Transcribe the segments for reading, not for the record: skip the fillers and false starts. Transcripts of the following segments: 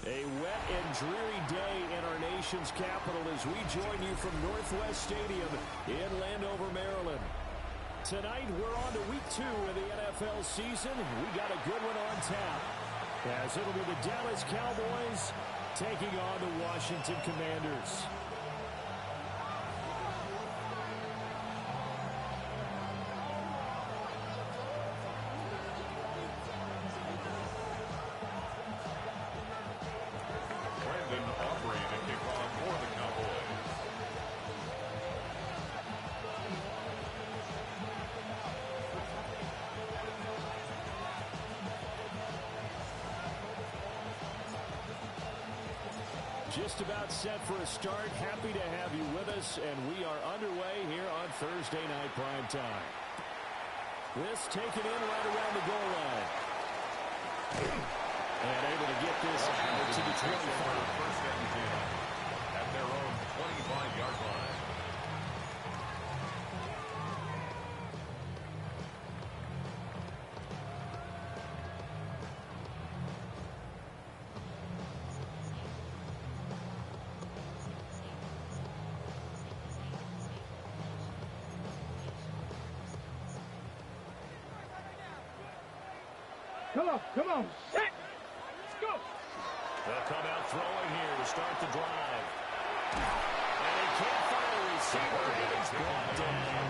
A wet and dreary day in our nation's capital as we join you from Northwest Stadium in Landover, Maryland. Tonight, we're on to week 2 of the NFL season. We got a good one on tap, as it'll be the Dallas Cowboys taking on the Washington Commanders. Just about set for a start. Happy to have you with us, and we are underway here on Thursday night prime time. This taken in right around the goal line. And able to get this out to the 25. First and 10 at their own 25-yard line. Come on, set, let's go. They'll come out throwing here to start the drive. And he can't find a receiver. He's brought down.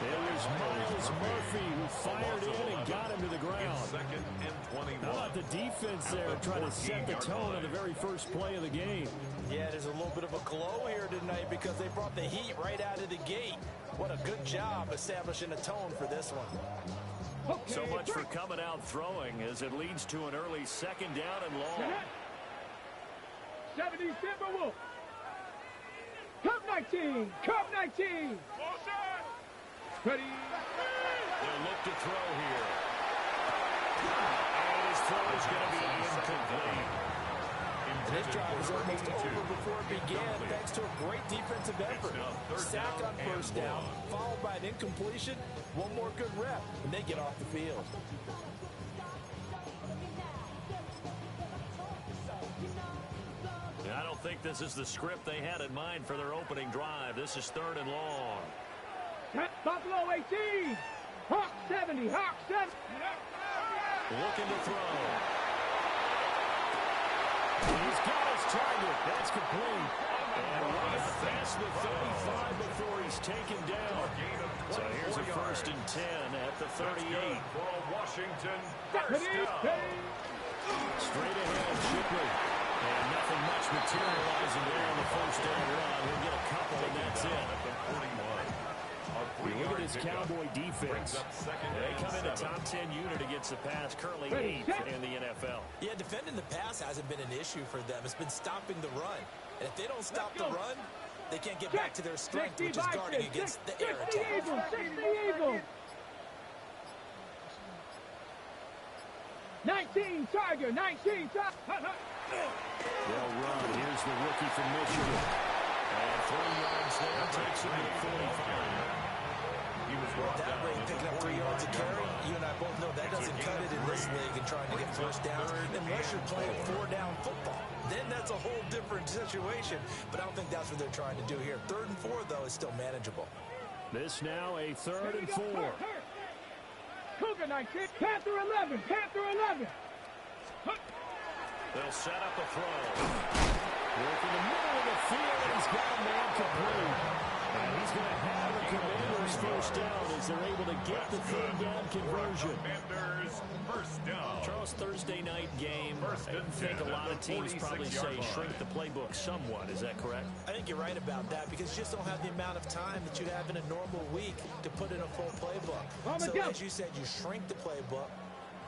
It was Miles Murphy who fired in and got him to the ground. Second and 21. How about the defense there trying to set the tone on the very first play of the game? Yeah, there's a little bit of a glow here tonight because they brought the heat right out of the gate. What a good job establishing a tone for this one. Okay, so much for coming out throwing as it leads to an early second down and long. 70 Timberwolves. Cup 19. Cup 19. Ready. They'll look to throw here. And his throw is going to be incomplete. This drive was almost over before it began thanks to a great defensive effort. Sack on first down, followed by an incompletion. One more good rep, and they get off the field. I don't think this is the script they had in mind for their opening drive. This is third and long. Buffalo 18. Hawk 70. Hawk 70. Looking to throw. He's got his target. That's complete. And right past the 35 before he's taken down. So here's a first and 10 at the 38. For Washington, first down. Straight ahead, Shipley. And nothing much materializing there on the first down run. He'll get a couple, and that's it. Look at this Cowboy defense. They come in the top 10 unit against the pass, currently 8th in the NFL. Yeah, defending the pass hasn't been an issue for them. It's been stopping the run. And if they don't stop the run, they can't get back to their strength, which is guarding against the air attack. 19 Tiger, 19 Tiger. They'll run. Here's the rookie from Michigan. And 3 yards there takes him to the 45. At that rate, picking up 3 yards a carry, you and I both know that doesn't cut it in this league and trying to get first downs unless you're playing 4-down football. Then that's a whole different situation, but I don't think that's what they're trying to do here. 3rd and 4, though, is still manageable. This now a 3rd and 4. Cougar 19, Panther 11, Panther 11. They'll set up a throw. Work in the middle of the field, and he's got a man complete. And he's going to have the Commanders first down as they're able to get the 3rd down conversion. Commanders first down. Charles, Thursday night game. I think a lot of teams probably say shrink the playbook somewhat. Is that correct? I think you're right about that because you just don't have the amount of time that you'd have in a normal week to put in a full playbook. So as you said, you shrink the playbook.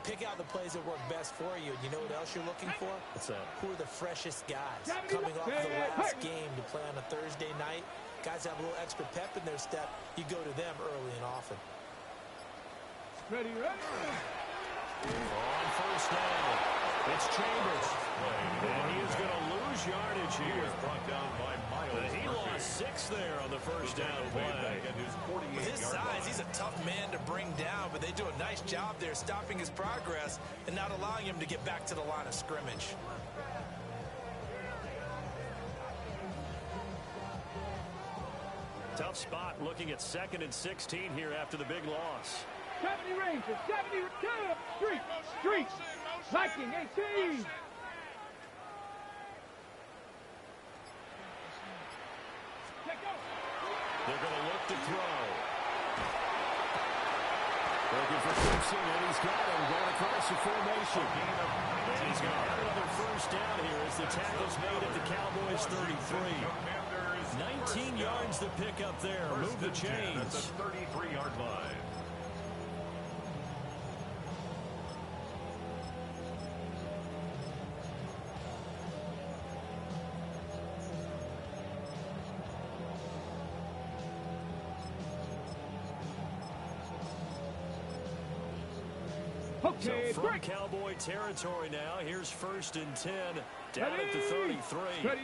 Pick out the plays that work best for you. And you know what else you're looking for? What's that? Who are the freshest guys coming off the last game to play on a Thursday night? Guys have a little extra pep in their step. You go to them early and often. Ready. On first down, it's Chambers. And he is going to lose lose yardage He here. was brought down by Miles. He lost 6 there on the first down play. With his size, he's a tough man to bring down, but they do a nice job there stopping his progress and not allowing him to get back to the line of scrimmage. Tough spot looking at 2nd and 16 here after the big loss. 70 Rangers, 72, street, Viking, 18. They're going to look to throw. Looking for Simpson, and he's got him going across the formation. And he's got another first down here as the tackle's made at the Cowboys 33. 19 yards to pick up there. Move the chains. That's a 33-yard line. So from Cowboy territory now, here's 1st and 10, down at the 33. They'll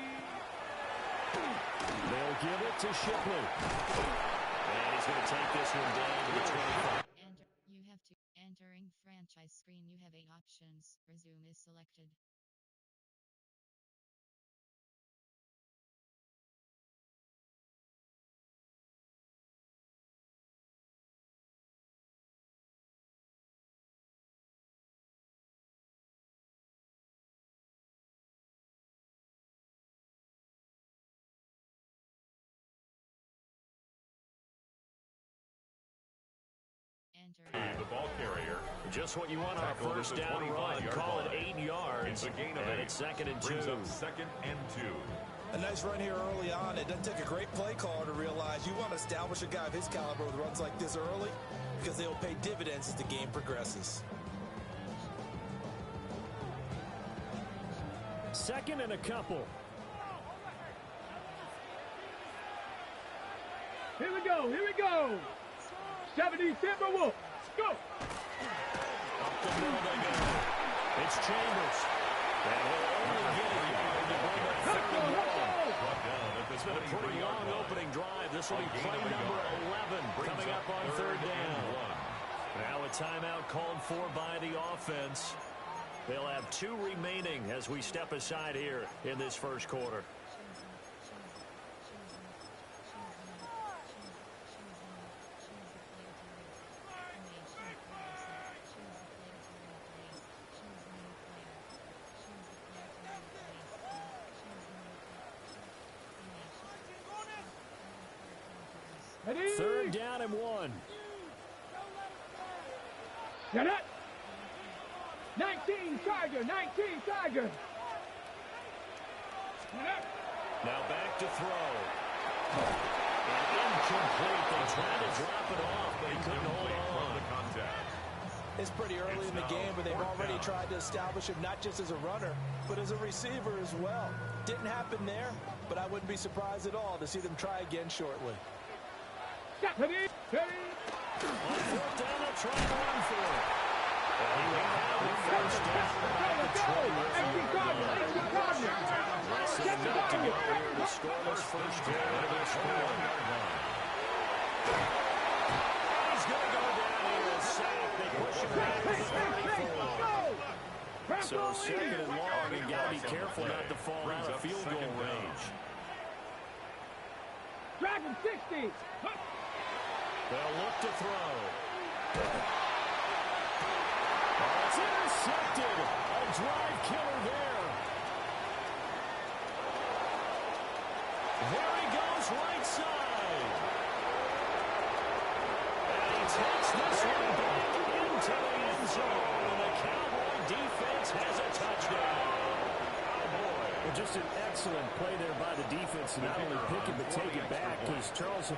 give it to Shipley. And he's going to take this one down to the 25. You have to. Entering franchise screen, you have 8 options. Resume is selected. The ball carrier. Just what you want on a first down run. Call it 8 yards. It's a gain of 8. And it's 2nd and 2. Brings up 2nd and 2. A nice run here early on. It doesn't take a great play caller to realize you want to establish a guy of his caliber with runs like this early because they'll pay dividends as the game progresses. 2nd and a couple. Here we go. 70 Timberwolves, go. Up the middle they go. It's Chambers. And he'll only get a yard to bring up 31. It's been a pretty long opening drive. This will be play number 11 coming up on 3rd down. Now a timeout called for by the offense. They'll have 2 remaining as we step aside here in this first quarter. Ready? 3rd down and 1. Get it. 19 Tiger. Now back to throw. And incomplete. They tried to drop it off, but he couldn't hold on. It's pretty early in the game, but they've already tried to establish him not just as a runner, but as a receiver as well. Didn't happen there, but I wouldn't be surprised at all to see them try again shortly. Ready? On 4th down, they'll try to run for it. And he went down the first down. Less than enough to go here in the scoreless first quarter of this quarter. He's going to go down here and sack. They push him back to the 34. So 2nd and long, you got to be careful not to fall out of field goal range. Dragon 60. They'll look to throw. It's intercepted. A drive killer there. There he goes right side. And he takes this one back into the end zone. And the Cowboy defense has a touchdown. Well, just an excellent play there by the defense to not only pick it but take it back, because Charles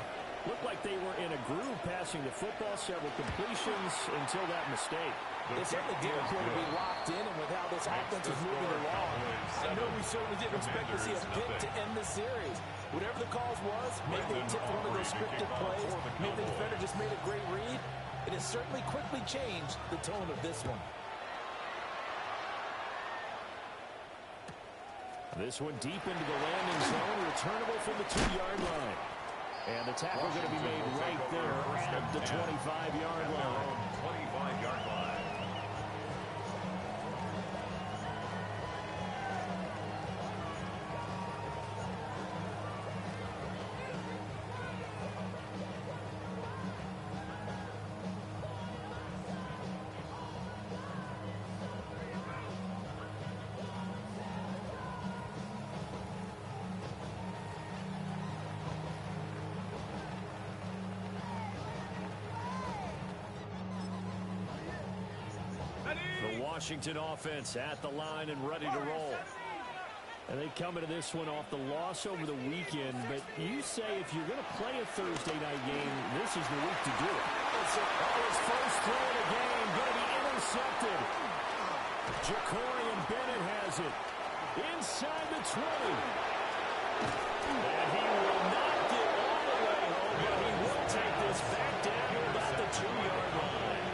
looked like they were in a groove passing the football, several completions until that mistake. They certainly did appear to be locked in, and with how this offense is moving along, I know we certainly didn't expect to see a pick to end the series. Whatever the cause was, maybe they tipped one of those scripted plays, maybe the defender just made a great read. It has certainly quickly changed the tone of this one. This one deep into the landing zone, returnable from the 2-yard line. And the tackle going to be made right there at the 25-yard line. 25-yard line. The Washington offense at the line and ready to roll. And they come into this one off the loss over the weekend. But you say if you're going to play a Thursday night game, this is the week to do it. His first throw of the game going to be intercepted. Jacorian Bennett has it inside the 20. And he will not get all the way home, but he will take this back down to about the 2-yard line.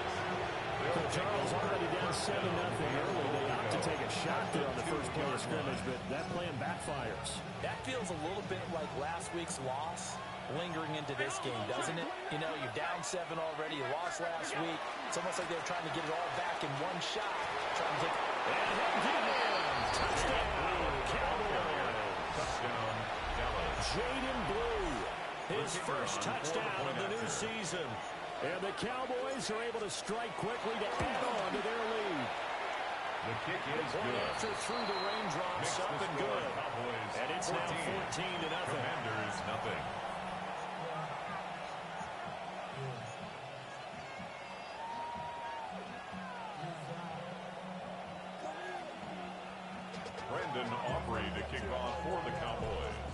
So Charles already down 7-0 early. They opt to take a shot there on the first play of scrimmage, but that plan backfires. That feels a little bit like last week's loss lingering into this game, doesn't it? You know, you're down 7 already. You lost last week. It's almost like they're trying to get it all back in one shot. Trying to take it. And he'll get in. Touchdown, Cowboys. Touchdown, Dallas. Jaden Blue, his first touchdown of the new season. And the Cowboys are able to strike quickly to add on to their lead. The kick is Point good. after through the raindrops, up and good. Cowboys And it's now 14-0. Commanders nothing. Brendan Aubrey to kick off for the Cowboys.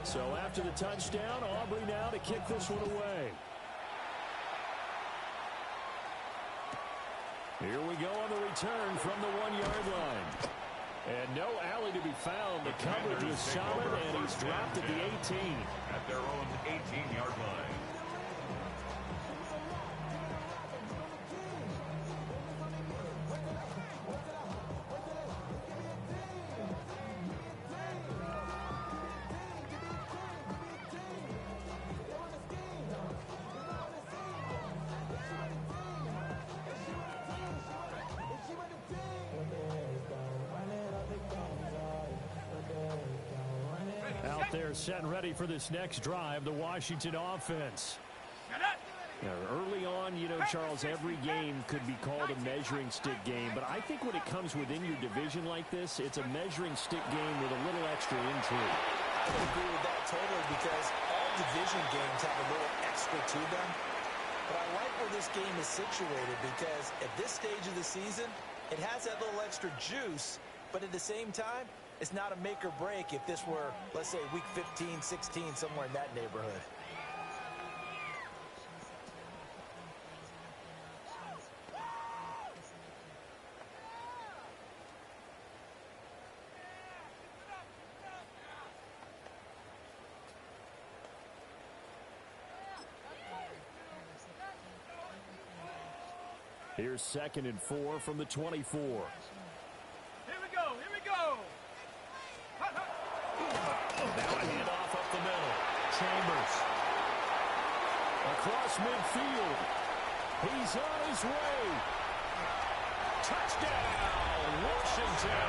So after the touchdown, Aubrey now to kick this one away. Here we go on the return from the 1-yard line. And no alley to be found. The coverage was solid, and he's dropped at the 18. At their own 18-yard line. Out there set and ready for this next drive, the Washington offense. Now, early on, you know, Charles, every game could be called a measuring stick game, but I think when it comes within your division like this, it's a measuring stick game with a little extra intrigue. I would agree with that totally because all division games have a little extra to them. But I like where this game is situated because at this stage of the season, it has that little extra juice, but at the same time, it's not a make or break if this were, let's say, week 15, 16, somewhere in that neighborhood. Here's 2nd and 4 from the 24. Here we go. Here we go. Now a handoff up the middle. Chambers. Across midfield. He's on his way. Touchdown, Washington.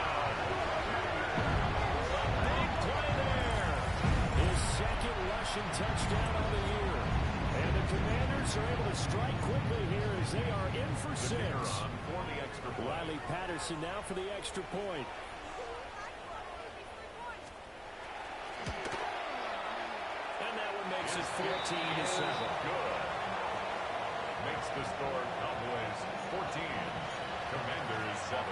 A big play there. His second rushing touchdown of the year. And the Commanders are able to strike quickly here as they are in for 6. For the extra point. Riley Patterson now for the extra point. And that one makes it 14-7. Good. Makes the score Cowboys 14, Commanders 7.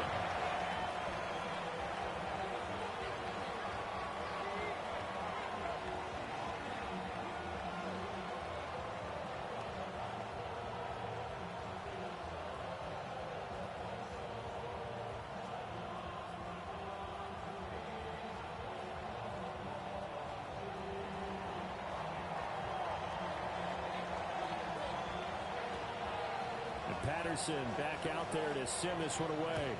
Patterson back out there to send this one away.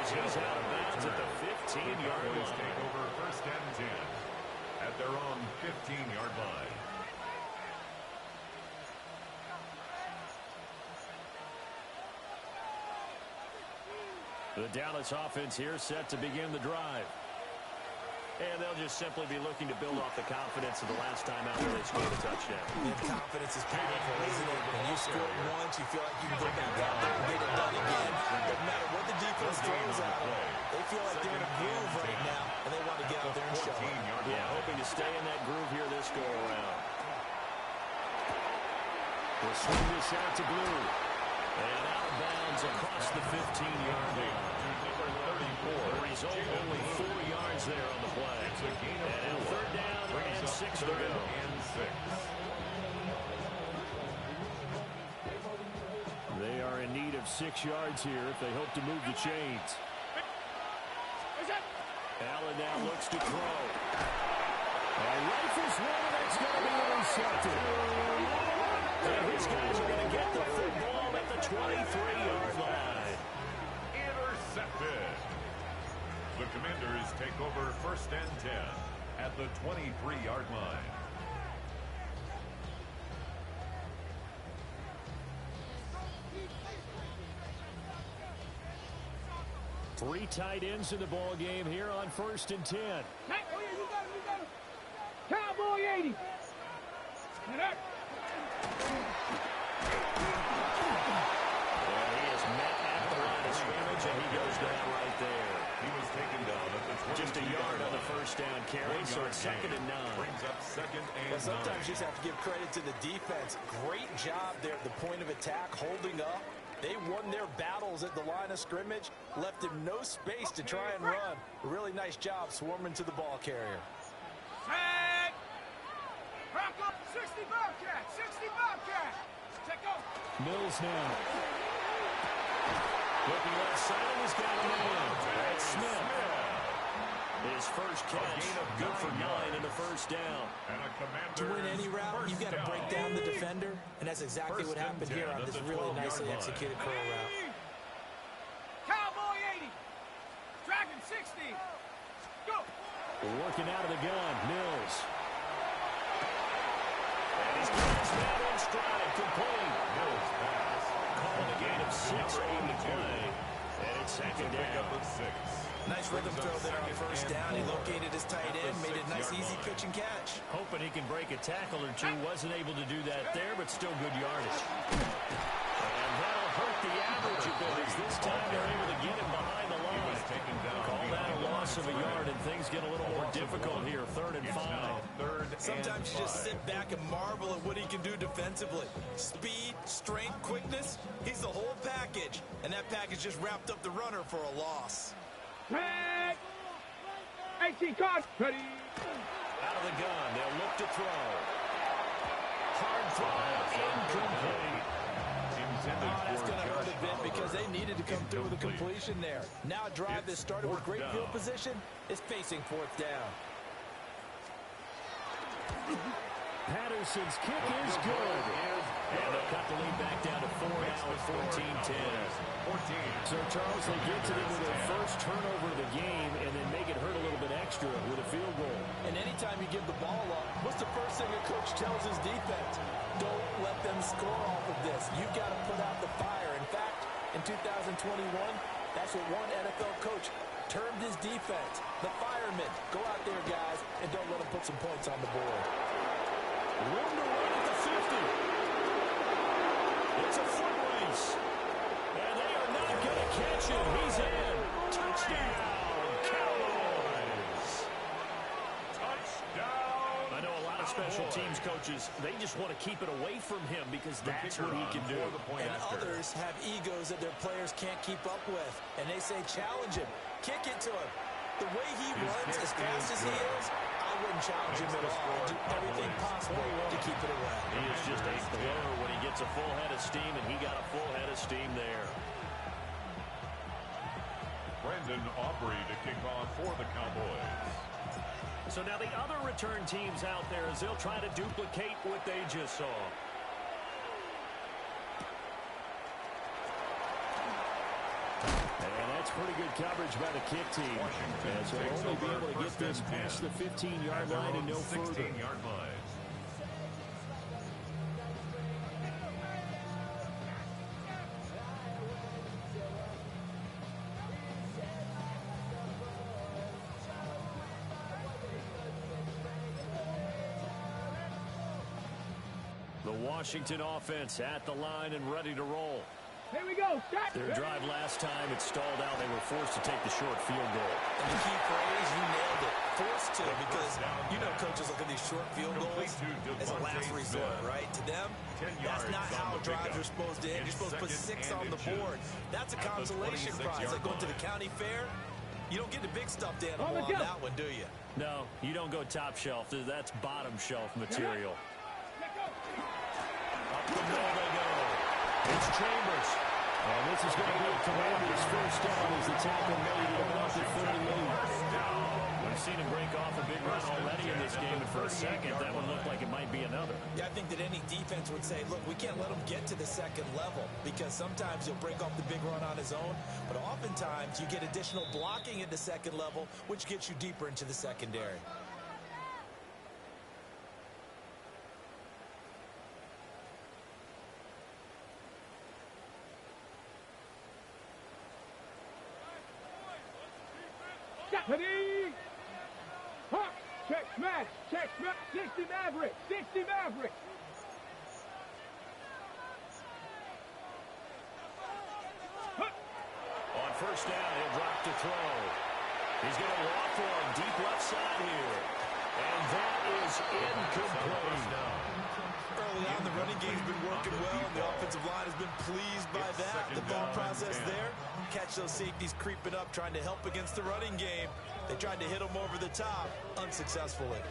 as he's out of bounds at the 15-yard Cowboys line. take over first and 10 at their own 15-yard line. The Dallas offense here set to begin the drive. And they'll just simply be looking to build off the confidence of the last time out there they scored a touchdown. And confidence is powerful, isn't it? When you score once, you feel like you can go back out there and get it done again. Doesn't matter what the defense throws at them. They feel like they're in a groove right now, and they want to get out there and show it. Yeah, hoping to stay in that groove here this go-around. We'll swing this out to Blue. And out of bounds across the 15-yard line. The result, only 4 yards there on the play. And third down and 6 to go. They are in need of 6 yards here if they hope to move the chains. Allen now looks to throw. And rifles one, and it's going to be intercepted. And his guys are going to get the football at the 23-yard line. Intercepted. The Commanders take over first and 10 at the 23-yard line. Three tight ends in the ball game here on first and 10. Hey, oh yeah, you got him. Cowboy 80. And that. Well, he is met at the line of scrimmage, and he goes down right there. He was taken down at the 22-yard Just a yard on the first down carry, so it's second and 9. Brings up second and Well, sometimes 9. you just have to give credit to the defense. Great job there at the point of attack, holding up. They won their battles at the line of scrimmage, left him no space to try and run. A really nice job swarming to the ball carrier. Set. Rock up. 60 Bobcat. 60 Bobcat. Check out. Mills now. Looking left side, he's got a man. That's Smith. His first catch, good for 9 and a first down. And a To win Commander's any route, you've got to break down the defender, and that's exactly what happened here on this really nicely executed curl route. Cowboy 80. Dragon 60. Go. Working out of the gun, Mills. And he's got his man in stride, complete. Mills pass. Calling a gain of 6 on the play. And it's second down. Up at 6. Nice rhythm throw there on first down. He located his tight end, made it a nice, easy pitch and catch. Hoping he can break a tackle or two. Wasn't able to do that there, but still good yardage. And that'll hurt the average a bit as this time they're able to get him behind the line. Call that a loss of a yard, and things get a little more difficult here. Third and 5. Sometimes you just sit back and marvel at what he can do defensively. Speed, strength, quickness, he's the whole package. And that package just wrapped up the runner for a loss. Tag. 18 cards. Ready. Out of the gun, they'll look to throw. Hard throw, incomplete. That's going to hurt a bit because they needed to come through with a completion there. Now a drive that started with great field position is facing fourth down. Patterson's kick is good. And they'll cut the lead back down to 4 now with 14-10. So, Charles, they get to them with their first turnover of the game and then make it hurt a little bit extra with a field goal. And anytime you give the ball up, what's the first thing a coach tells his defense? Don't let them score off of this. You've got to put out the fire. In fact, in 2021, that's what one NFL coach termed his defense. The firemen. Go out there, guys, and don't let them put some points on the board. Room to run at the 50. It's a foot race. And they are not going to catch him. He's in. Touchdown, Cowboys. Touchdown. I know a lot of special teams coaches, they just want to keep it away from him because that's what he can do. And others have egos that their players can't keep up with. And they say, challenge him. Kick it to him. The way he runs as fast as he is, I wouldn't challenge him at all. Do everything possible to keep it away. He is just a blower when he gets a full head of steam, and he got a full head of steam there. Brandon Aubrey to kick off for the Cowboys. So now the other return teams out there as they'll try to duplicate what they just saw. And that's Pretty good coverage by the kick team. As they'll only be able to get this past the 15-yard line and no further. 16-yard line. The Washington offense at the line and ready to roll. Here we go. Stop. Their drive last time, it stalled out. They were forced to take the short field goal. And the key phrase, you nailed it. Forced to, because you know coaches look at these short field goals as a last resort, right? To them, that's not how drives are supposed to end. You're supposed to put 6 on the board. That's a consolation prize. Like going to the county fair, you don't get the big stuffed animal on that one, do you? No, you don't go top shelf. That's bottom shelf material. Up the middle they go. It's Chambers. And this is going to be a Commanders first down as the tackle made it up to 38. We've seen him break off a big run already in this game, and for a second, that one looked like it might be another. Yeah, I think that any defense would say, look, we can't let him get to the second level, because sometimes he'll break off the big run on his own, but oftentimes you get additional blocking at the second level, which gets you deeper into the secondary. Ready? Hawk. Check smash. Check smash. 60 Maverick. 60 Maverick. On first down, he'll drop to throw. He's going to walk for him deep left side here. And that is incomplete. Early on, the running game's been working well, and the offensive line has been pleased by that. The thought process there, catch those safeties creeping up, trying to help against the running game. They tried to hit them over the top, unsuccessfully.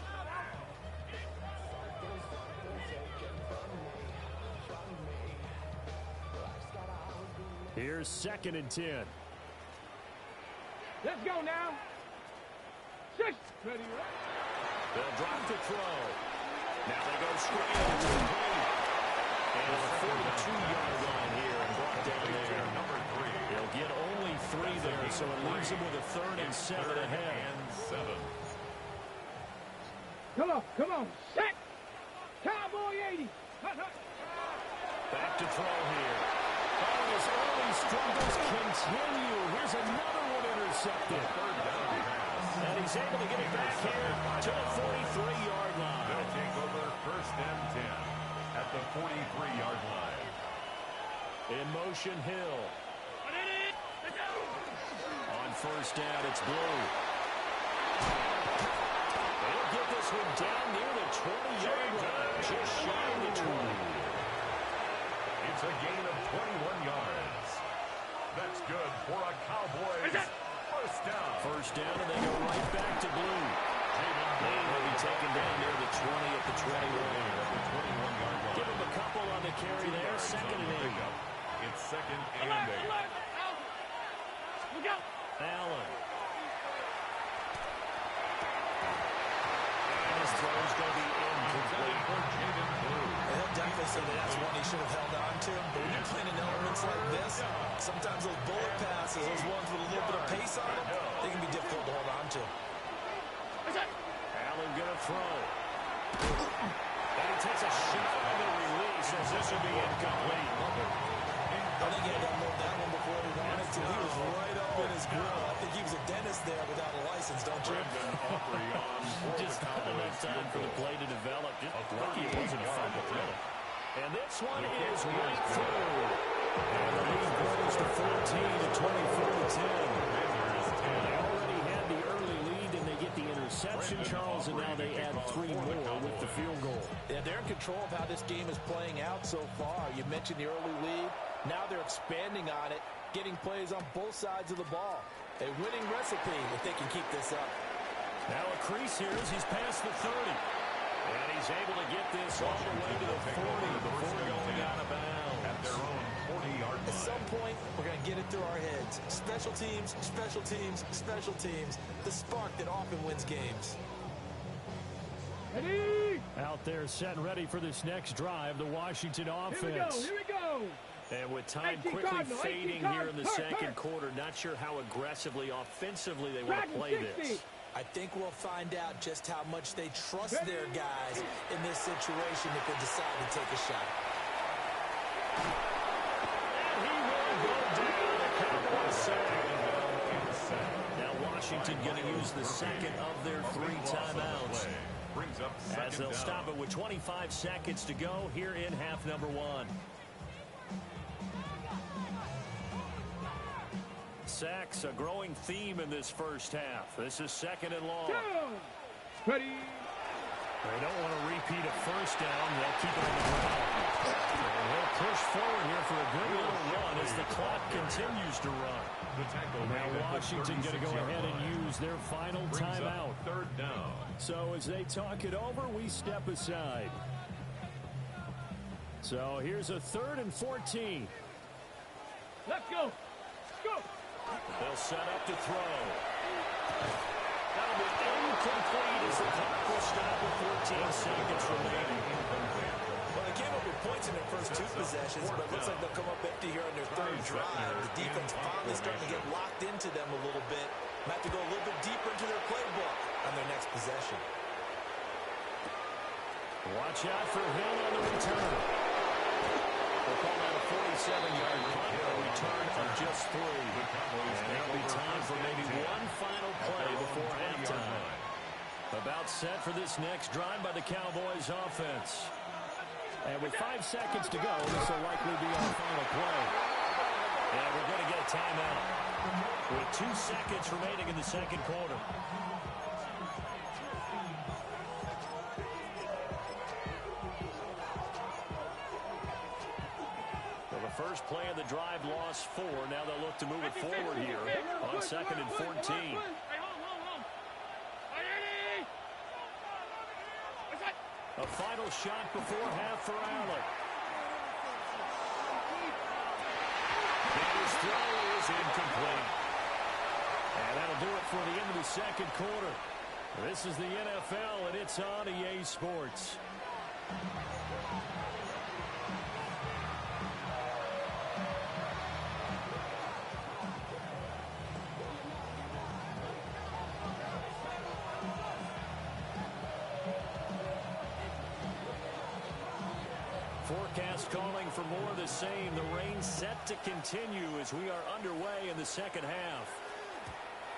Here's 2nd and 10. Let's go now. 6. Ready? They'll drop to throw. Now they go straight into the play. And a 42-yard line here and brought down there. Number 3. He'll get only 3 there, so it leaves him with a 3rd and 7 ahead. And 7. Come on. Set. Cowboy 80. Back to throw here. Oh, his early struggles continue. Here's another one intercepted. 3rd down pass. And he's able to get it back here to the 43-yard line. They'll take over 1st and 10 at the 43-yard line. In motion, Hill. On first down, it's Blue. They'll get this one down near the 20-yard line. Just shy of the 20. It's a gain of 21 yards. That's good for a Cowboys first down. First down, and they go right back to Blue. Blue will be taken down near the 20 at the 21. Give him a couple on the carry there. 2nd and 8. It's 2nd and 8. Look out. Allen. And his throw's going to be incomplete. He'll definitely say that that's one he should have held on to. But when you're playing in elements like this, sometimes those bullet passes, those ones with a little bit of pace on them, they can be difficult to hold on to. Allen going to throw. And he takes a shot on the release as this will be incomplete. I think he had to unload that one before he wanted to. He was right up in his grill. I think he was a dentist there without a license, don't you? Just not enough time for the play to develop. Just lucky it wasn't a fumble, really. And this one is right through. And the lead grows to 14 to 24-10. They already had the early lead, and they get the interception, Charles, and now they add 3 more with the field goal. Yeah, they're in control of how this game is playing out so far. You mentioned the early lead. Now they're expanding on it, getting plays on both sides of the ball. A winning recipe if they can keep this up. Now a crease here as he's past the 30. And he's able to get this all the way to the 40 before going out of bounds. At their own 40-yard line. At some point, we're going to get it through our heads. Special teams, special teams, special teams. The spark that often wins games. Ready? Out there set and ready for this next drive, the Washington offense. Here we go. And with time quickly fading here in the second quarter, not sure how aggressively, offensively they want to play this. I think we'll find out just how much they trust their guys in this situation if they decide to take a shot. And he will go down. The Cowboys sack. Now Washington going to use the second of their 3 timeouts, as they'll stop it with 25 seconds to go here in half number 1. Sacks, a growing theme in this first half. This is second and long. Ready. They don't want to repeat a first down. They'll keep it on the ground. And they'll push forward here for a good little run as the clock continues to run. Now Washington going to go ahead and use their final timeout. 3rd down. So as they talk it over, we step aside. So here's a 3rd and 14. Let's go. Go. They'll set up to throw. That'll be incomplete as the clock will stop with 14 seconds remaining. Well, they came up with points in their first 2 possessions, but it looks like they'll come up empty here on their 3rd drive. The defense finally starting to get locked into them a little bit. Might have to go a little bit deeper into their playbook on their next possession. Watch out for Hill on the return. They'll call that a 47-yard punt, a return of just 3. And there'll be time for maybe one final play before halftime. About set for this next drive by the Cowboys offense. And with 5 seconds to go, this will likely be our final play. And we're going to get a timeout with 2 seconds remaining in the second quarter. First play of the drive lost 4. Now they'll look to move it forward here on 2nd and 14. A final shot before half for Allen. And his throw is incomplete. And that'll do it for the end of the second quarter. This is the NFL, and it's on EA Sports. Forecast calling for more of the same. The rain set to continue as we are underway in the second half.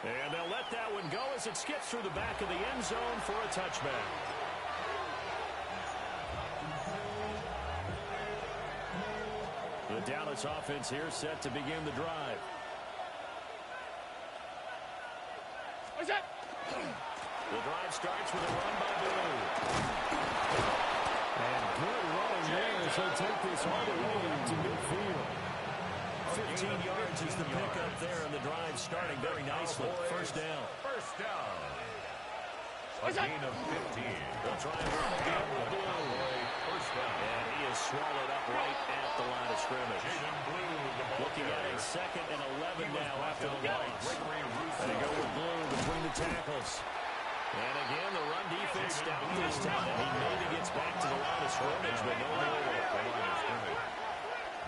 And they'll let that one go as it skips through the back of the end zone for a touchback. The Dallas offense here set to begin the drive. What's that? The drive starts with a run by Blue. And good running there as he'll take this all the way to midfield. 15 yards is the pickup there, and the drive starting very nicely. First down. First down. A gain of 15. They'll try and run again with Blue. First down. And he is swallowed up right at the line of scrimmage. Looking at a 2nd and 11 now after the loss. And they go with Blue between the tackles. And again, the run defense stout this time. He maybe gets back to the line of scrimmage, but no more.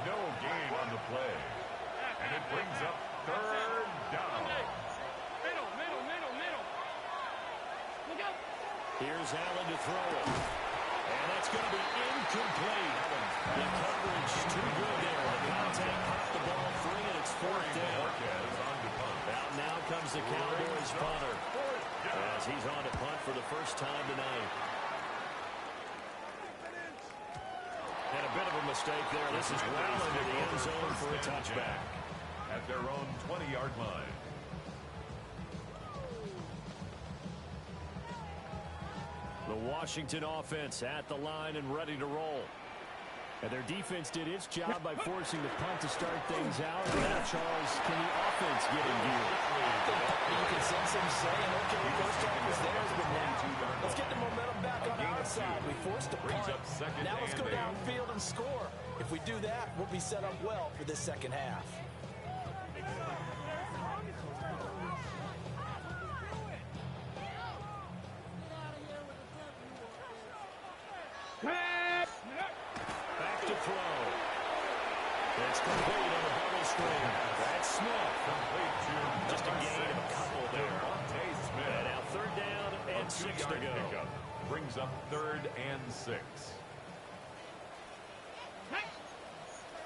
No gain on the play. And it brings up 3rd down. Middle. Look out. Here's Allen to throw it. And that's going to be incomplete. The coverage too good there. The contact popped the ball free, and it's 4th down. Out now comes the Cowboys punter, as he's on to punt for the first time tonight. And a bit of a mistake there. This is well into the end zone for a touchback. At their own 20-yard line. The Washington offense at the line and ready to roll. And their defense did its job by forcing the punt to start things out. And now, Charles, can the offense get in gear? You can sense them saying, okay, first half was theirs, but now let's get the momentum back on our side. We forced the punt. Now let's go downfield and score. If we do that, we'll be set up well for this second half. Back to throw. It's complete on the bubble screen. That's Smith. Complete to Just a gain of a couple there. Smith. And now third down and 6 to go. Pickup brings up 3rd and 6.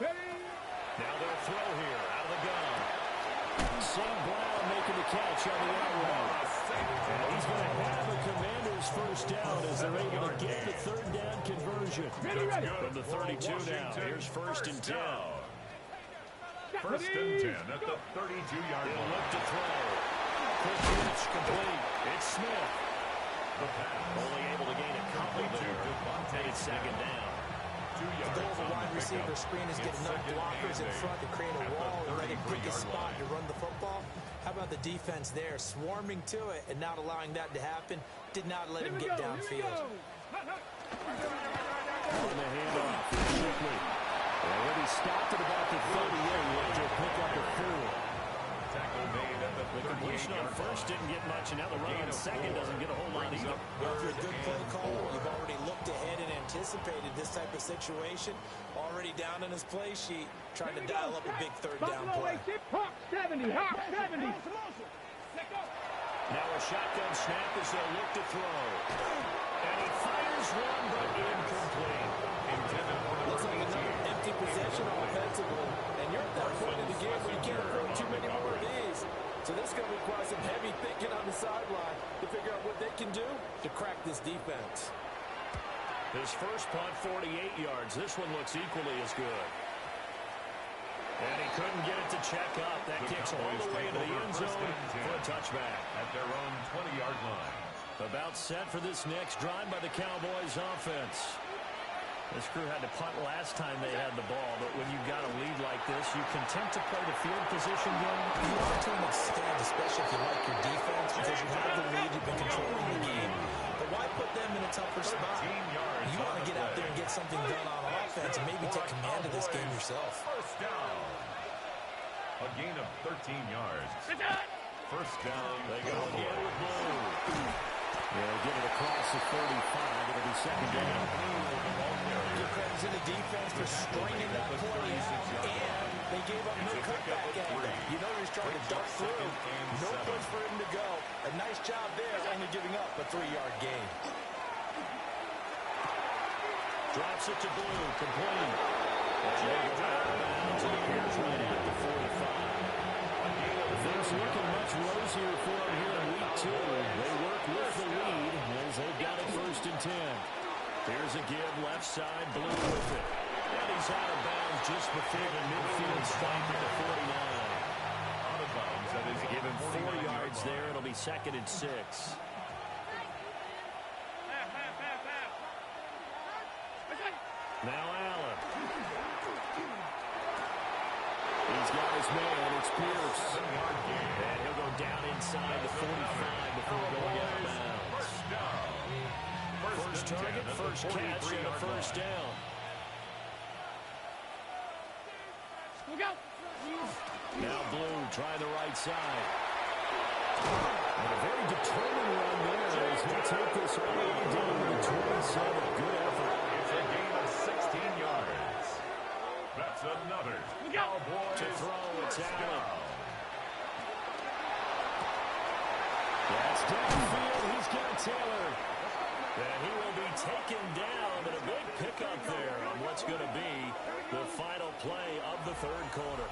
Now they'll throw here out of the gun. St. Brown making the catch on the out route. And he's going to have a Commander's first down as they're able to get the third down conversion. From the 32 now, here's 1st and 10. 1st and 10 at the 32-yard He'll line. look to throw. Quick pitch complete. It's Smith. The pass. Only able to gain a couple there. It's 2nd down. The goal of a wide receiver screen is get enough blockers in front to create a wall and let it pick a spot to run the football. How about the defense there, swarming to it and not allowing that to happen? Did not let him get downfield. On the handoff, Shipley. Already stopped at about the 38 after a pick up at 4. Tackle made at the Completion on 1st didn't get much, and now the run on 2nd doesn't get a whole lot either. Well, if you're a good play caller, you've already looked ahead and anticipated this type of situation. Already down in his play sheet, trying to dial up a big third down play. Hawk 70, Hawk 70. Now a shotgun snap as they'll look to throw. And he fires one, but incomplete. intended for Looks like another empty possession offensively. And you're at that point in the game where you can't afford too many more of these. So this is going to require some heavy thinking on the sideline to figure out what they can do to crack this defense. His first punt, 48 yards. This one looks equally as good. And he couldn't get it to check up. That kicks all the way into the end zone for a touchback. At their own 20-yard line. About set for this next drive by the Cowboys offense. This crew had to punt last time they had the ball, but when you've got a lead like this, you content to play the field position game? You are to an extent, especially if you like your defense, because you have the lead, you've been controlling the game. But why put them in a tougher spot? You want to get out there and get something done on offense and maybe take command of this game yourself. First down. A gain of 13 yards. First down. They go again with Blue. They'll get it across the 35. It'll be 2nd down. Give credit to the defense for stringing that play out, and they gave up no cutback angle. You know he's trying to duck through. No place for him to go. A nice job there, only giving up a 3-yard gain. Drops it to Blue. Complete. And they go out of bounds, and appears right at the 45. Things looking much rosier for him here in week 2. They work with the lead as they've got it 1st and 10. Here's a give left side, Blue with it. And he's out of bounds just before the midfield stripe at the 49. Out of bounds. That is Give him 4 yards there. It'll be 2nd and 6. Now Allen. He's got his man. It's Pierce. And he'll go down inside the 45 before going out of bounds. First target, first catch, and a first down. Now Blue trying the right side. And a very determined run there as he'll take this all the way down to the 27. Good effort. It's a gain of 16 yards. That's another Cowboys To throw, it's first Allen. down. That's downfield. He's got Taylor. And he will be taken down, but a big pickup there on what's going to be the final play of the 3rd quarter.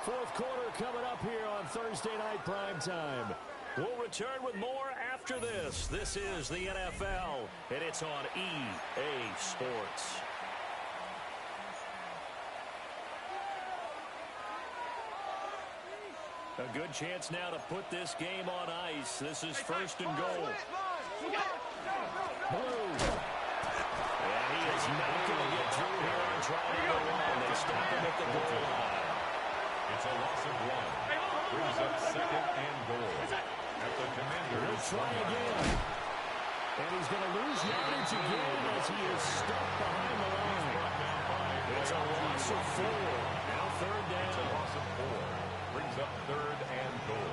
4th quarter coming up here on Thursday Night Primetime. We'll return with more after this. This is the NFL, and it's on EA Sports. A good chance now to put this game on ice. This is 1st and goal. Blue. And he is not going to get through here and try to go on. They stop him at the goal line. It's a loss of 1. Brings up 2nd and goal. At the Commanders. He'll try again. And he's going to lose yardage again as he is stuck behind the line. It's a loss of 4. Now 3rd down. It's a loss of 4. Brings up 3rd and goal.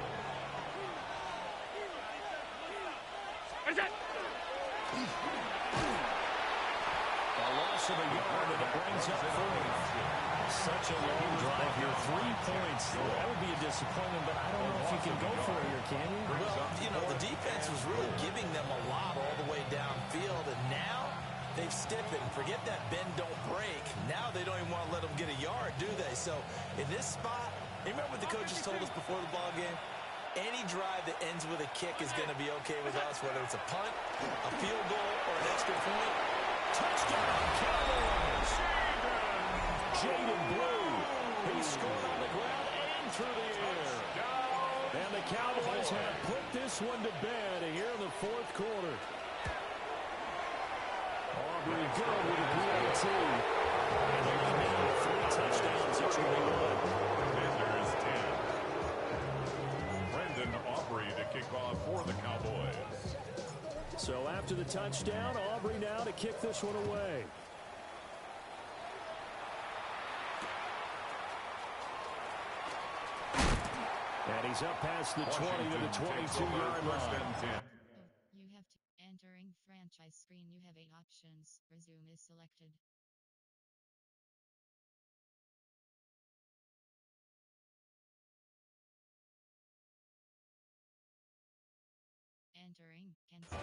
A loss of a yard, and it brings up fourth. Such a long drive here. 3 points. That would be a disappointment, but I don't know if you can go for it here, can you? Well, you know, the defense was really giving them a lot all the way downfield, and now they've stiffened. Forget that bend, don't break. Now they don't even want to let them get a yard, do they? So in this spot, remember what the coaches told us before the ball game? Any drive that ends with a kick is going to be okay with us, whether it's a punt, a field goal, or an extra point. Touchdown, Cowboys! Jaden Blue. He scored on the ground and through the air. And the Cowboys have put this one to bed here in the fourth quarter. Aubrey good with a PAT. And they're now with 3 touchdowns at 21. Commanders 10. Brendan Aubrey to kick off for the Cowboys. So after the touchdown, Aubrey now to kick this one away. And he's up past the 20 to the 22-yard line. You have to entering franchise screen. You have 8 options. Resume is selected. Entering cancel.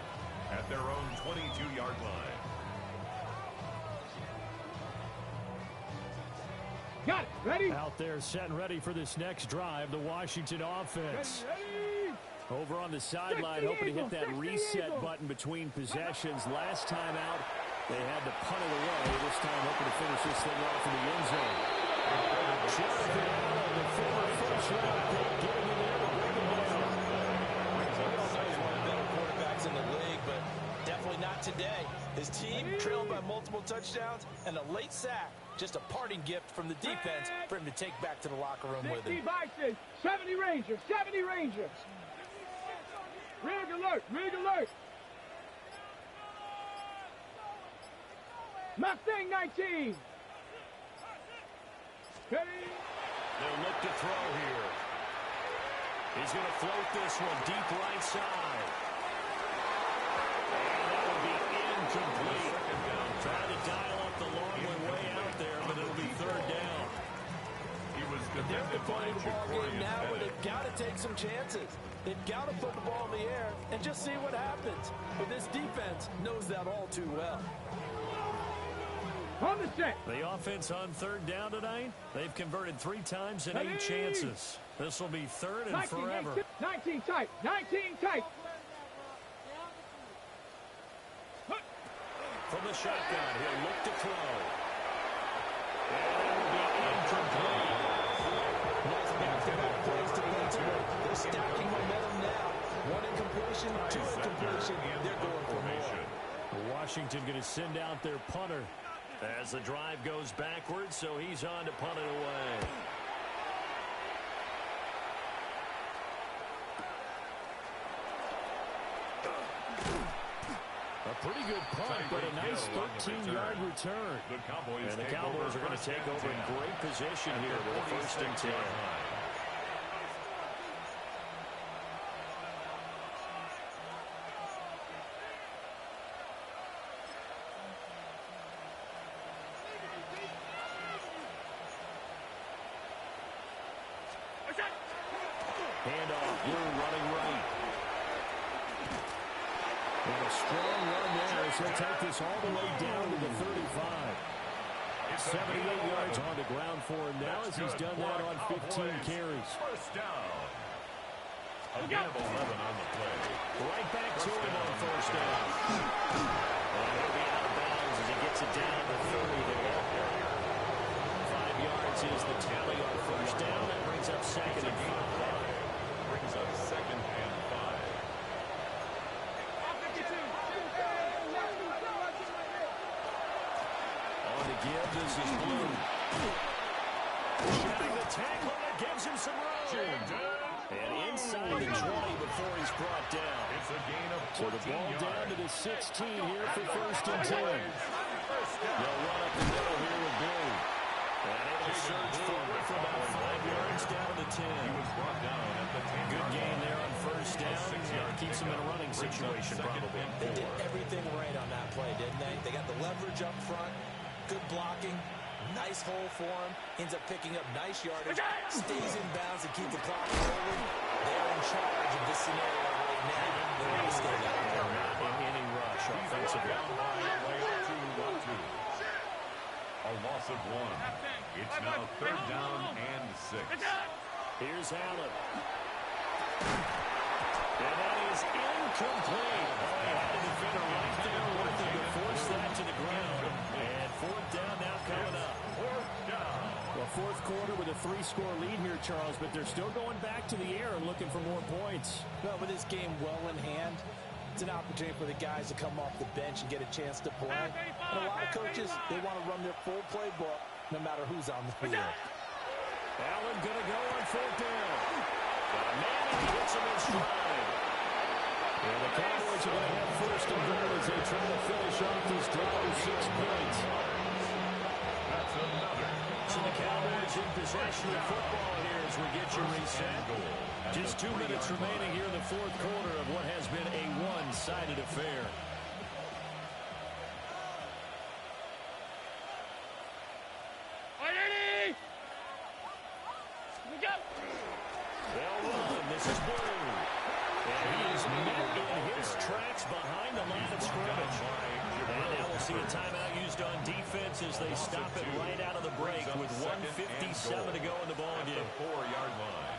At their own 22-yard line. Got it. Ready? Out there set and ready for this next drive, the Washington offense. Ready. Over on the sideline, hoping to hit that reset button between possessions. Last time out, they had to punt it away. This time, hoping to finish this thing off in the end zone. Jonathan Allen, the former first-round pick, getting in there to bring him down. He's one of the better quarterbacks in the league, but definitely not today. His team trailed by multiple touchdowns and a late sack. Just a parting gift from the defense for him to take back to the locker room with him. 60 Bison, 70 Rangers, 70 Rangers. Rig alert, rig alert. Mustang 19. Ready? They'll look to throw here. He's going to float this one deep right side. And that will be incomplete. Trying to dial up the long way out there, but it'll be third down. He was They're at the defended point by of the ball game now where Jaquarius they've got to take some chances. They've got to put the ball in the air and just see what happens. But this defense knows that all too well. On the set. The offense on third down tonight, they've converted 3 times in 8 chances. This will be third and 19, forever. 19 tight, 19 tight. From the shotgun, he'll look to throw. And it will be incomplete. Nice back-to-back plays defensively. They're stacking momentum now. 1 incompletion, 2 incompletion. They're going for more. Washington going to send out their punter as the drive goes backwards, so he's on to punt it away. A pretty good punt, but a nice 13-yard return. And the Cowboys are going to take over in great position here with a first and 10. Handoff, Blue running right. And a strong run there as he'll take this all the way down to the 35. 78 yards on the ground for him now as he's done that on 15 carries. First down. A gain of 11 on the play. Right back to him on first down. And he'll be out of bounds as he gets it down to 30 there. 5 yards is the tally on first down. That brings up second and 5. Brings up second and 5. On the give, this is Blue. Shedding the tackle that gives him some room. And inside the 20 before he's brought down. It's a gain of 14 So the ball yards. down to the 16 here for first and 10. They'll run up the middle here with Blue. And it'll surge forward for about 5 yards down to the 10. He was brought down at the 10-yard Good gain line. there on first down. Keeps him in a running situation probably. They did everything right on that play, didn't they? They got the leverage up front. nice hole for him. Ends up picking up nice yardage. Stays in bounds to keep the clock rolling. They're in charge of this scenario right now. They want to stay that way. They're not in any rush offensively. A loss of 1. It's now 3rd down and 6. Here's Allen. And that is incomplete. Oh, he had a defender right there working to force that to the ground. And 4th down now coming up. 4th down. Well, 4th quarter with a 3-score lead here, Charles, but they're still going back to the air and looking for more points. Well, with this game well in hand, it's an opportunity for the guys to come off the bench and get a chance to play. And a lot of coaches, they want to run their full playbook no matter who's on the field. Allen going to go on 4th down. Manning hits him in stride. And the Cowboys are going to have 1st and goal as they try to finish off this drive with 6 points. That's another. So the Cowboys in possession of football here as we get you reset. Just 2 minutes remaining here in the 4th quarter of what has been a one-sided affair. They'll run. This is Blue. And he is met in his tracks behind the line of scrimmage. And now we'll see a timeout used on defense as they stop it right out of the break with 1:57 to go in the ballgame. 4-yard line.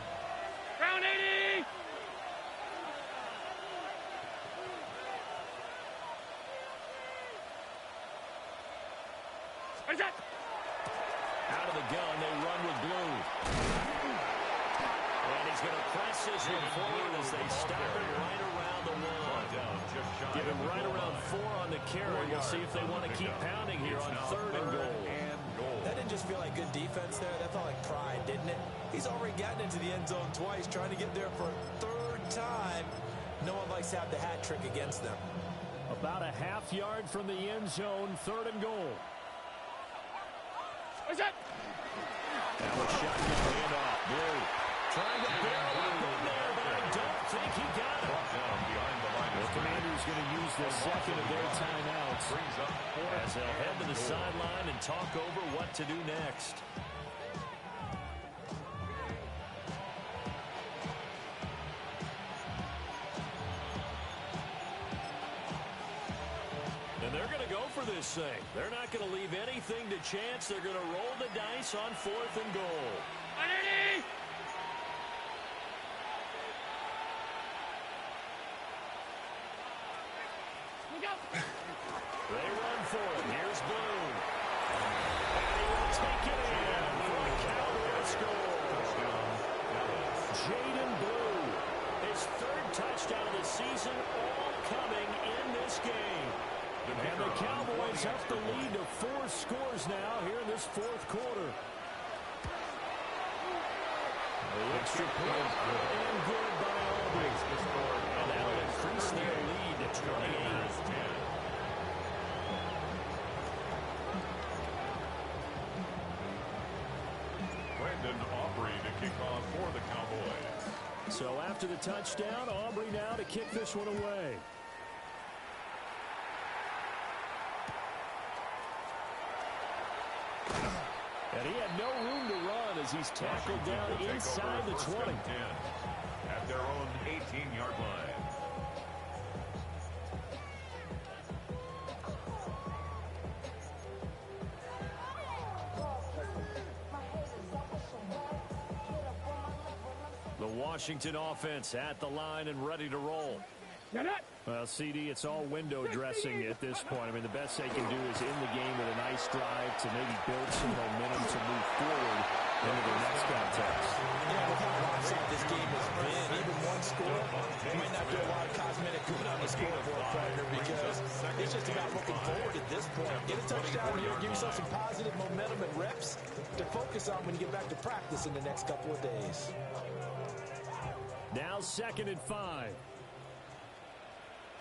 Round 80! Out of the gun, they run with Blue. And he's going to press this one forward as they stop it right around the one. Give him right around 4 on the carry. We'll see if they want to keep pounding here on 3rd and goal. That didn't just feel like good defense there. That felt like pride, didn't it? He's already gotten into the end zone twice, trying to get there for a 3rd time. No one likes to have the hat trick against them. About a half yard from the end zone, 3rd and goal. What's that? That was shotgun handoff. Blue trying to barrel up in there, but I don't think he got it. The Commanders going to use the second of their timeouts as they'll head to the sideline and talk over what to do next. And they're going to go for this thing. They're not going to leave anything to chance. They're going to roll the dice on 4th and goal. Underneath! They run for it. Here's Blue. And he will take it in for a Cowboys score. Jaden Blue, his 3rd touchdown of the season, all coming in this game. And the Cowboys have to lead to 4 scores now here in this 4th quarter. The extra point and good by Aubrey. And that'll increase their lead to 28. Kick off for the Cowboys. So after the touchdown, Aubrey now to kick this one away. And he had no room to run as he's tackled down inside the 20. At their own 18-yard line. The Washington offense at the line and ready to roll. Well, CD, it's all window dressing at this point. I mean, the best they can do is in the game with a nice drive to maybe build some momentum to move forward into the next contest. Yeah, with how lopsided this game has been, even one score, you might not do a lot of cosmetic good on the scoreboard, partner, because it's just about looking forward at this point. Get a touchdown here, give yourself some positive momentum and reps to focus on when you get back to practice in the next couple of days. Now 2nd and 5.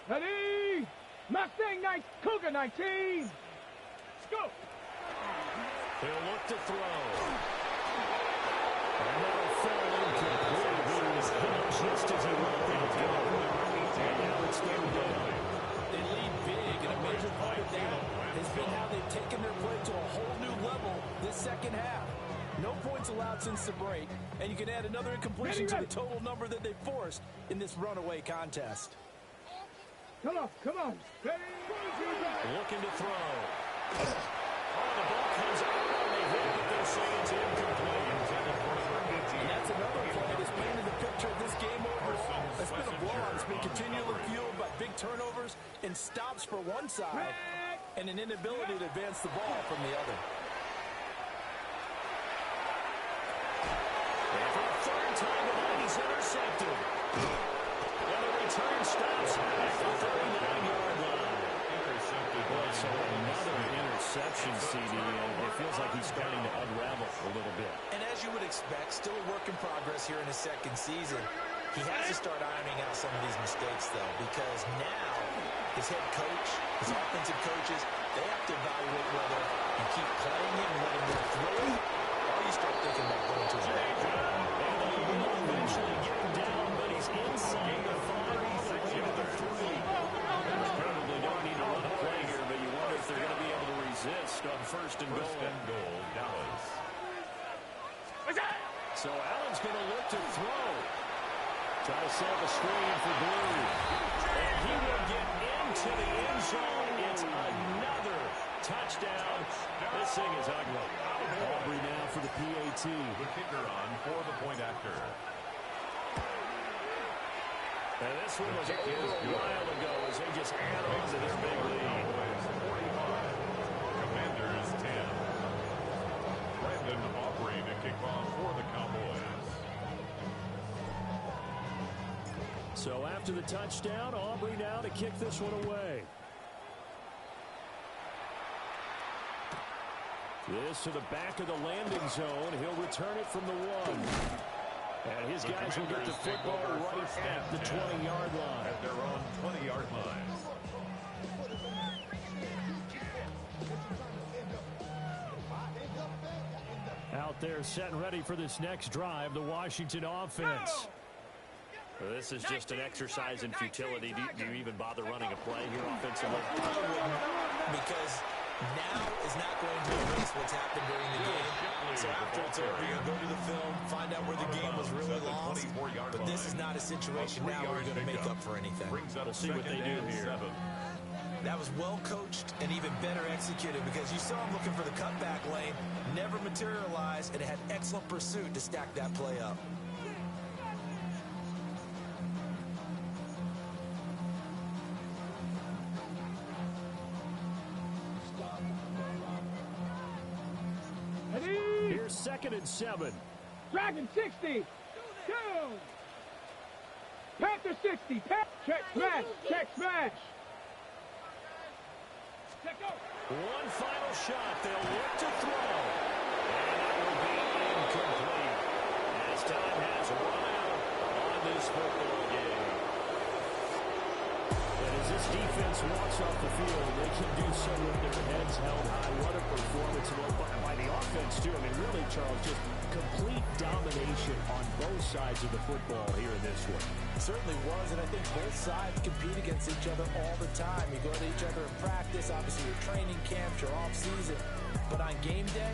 Ready? Mustang 9, Cougar 19. Let's go. He'll look to throw. And that'll fall incomplete. He was hit just as he let that go. And now it's third down. They lead big, and a major part of that has been how they've taken their play to a whole new level this second No points allowed since the break, and you can add another incompletion to the total number that they forced in this runaway contest. Come on, come on. Looking to throw. Oh, the ball comes out on the hit, but they're saying it's incomplete. And that's another play that's painted the picture of this game overall. It's been a blowout. It's been continually fueled by big turnovers and stops for one side and an inability to advance the ball from the other. And for the third time tonight, he's intercepted. And the return stops at the 39-yard line. So another interception, CD, and it feels like he's starting to unravel a little bit. And as you would expect, still a work in progress here in his second season. He has to start ironing out some of these mistakes, though, because now his head coach, his offensive coaches, they have to evaluate whether you keep playing him and let him move through it, or you start thinking about going to his back. And they will eventually get him down, but he's inside the 5 all the way to the 3. Probably don't need to run a play here, but you wonder if they're going to be able to resist on first and goal. Dallas. So Allen's going to look to throw. Try to set up a screen for Blue. And he will get into the end zone. It's another touchdown. This thing is ugly. Aubrey now for the PAT. The kicker on for the point after. And this one was over a while ago as they just add on to this big lead. Commanders 10. Brandon Aubrey to kick off for the Cowboys. So after the touchdown, Aubrey now to kick this one away. This to the back of the landing zone. He'll return it from the 1. And his guys will get the football right at the 20-yard line. At their own 20-yard line. Out there set and ready for this next drive, the Washington offense. Well, this is just an exercise in futility. Do you even bother running a play here offensively? Because now is not going to erase what's happened during the game. So after it's over, you're going to go to the film, find out where the game was really lost. But this is not a situation now where you're going to make up for anything. We'll see what they do here. That was well coached and even better executed because you saw him looking for the cutback lane, never materialized, and had excellent pursuit to stack that play up. Here's 2nd and 7. Dragon 60. Down. Panther 60. Check smash. Check smash. Check go. One final shot. They'll look to throw. And that will be incomplete. As time has run out on this football game. And as this defense walks off the field, they can do so with their heads held high. What a performance by the offense, too. I mean, really, Charles, just complete domination on both sides of the football here in this one. It certainly was, and I think both sides compete against each other all the time. You go to each other in practice, obviously your training camps, your off-season. But on game day,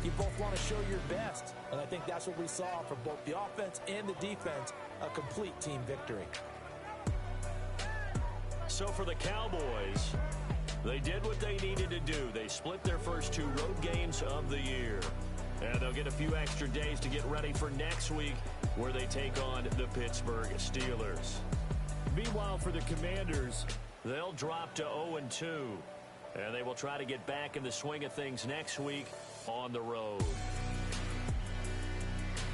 you both want to show your best. And I think that's what we saw from both the offense and the defense, a complete team victory. So for the Cowboys, they did what they needed to do. They split their first 2 road games of the year. And they'll get a few extra days to get ready for next week where they take on the Pittsburgh Steelers. Meanwhile, for the Commanders, they'll drop to 0-2. And they will try to get back in the swing of things next week on the road.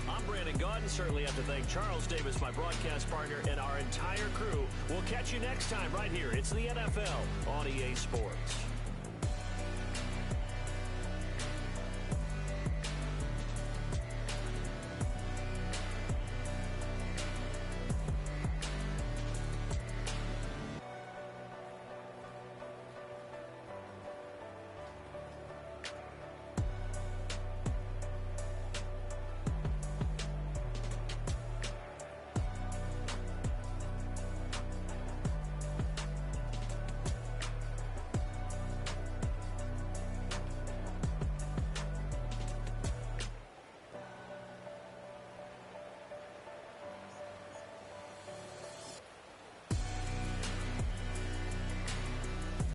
I'm Brandon Gaudin. Certainly have to thank Charles Davis, my broadcast partner, and our entire crew. We'll catch you next time right here. It's the NFL on EA Sports.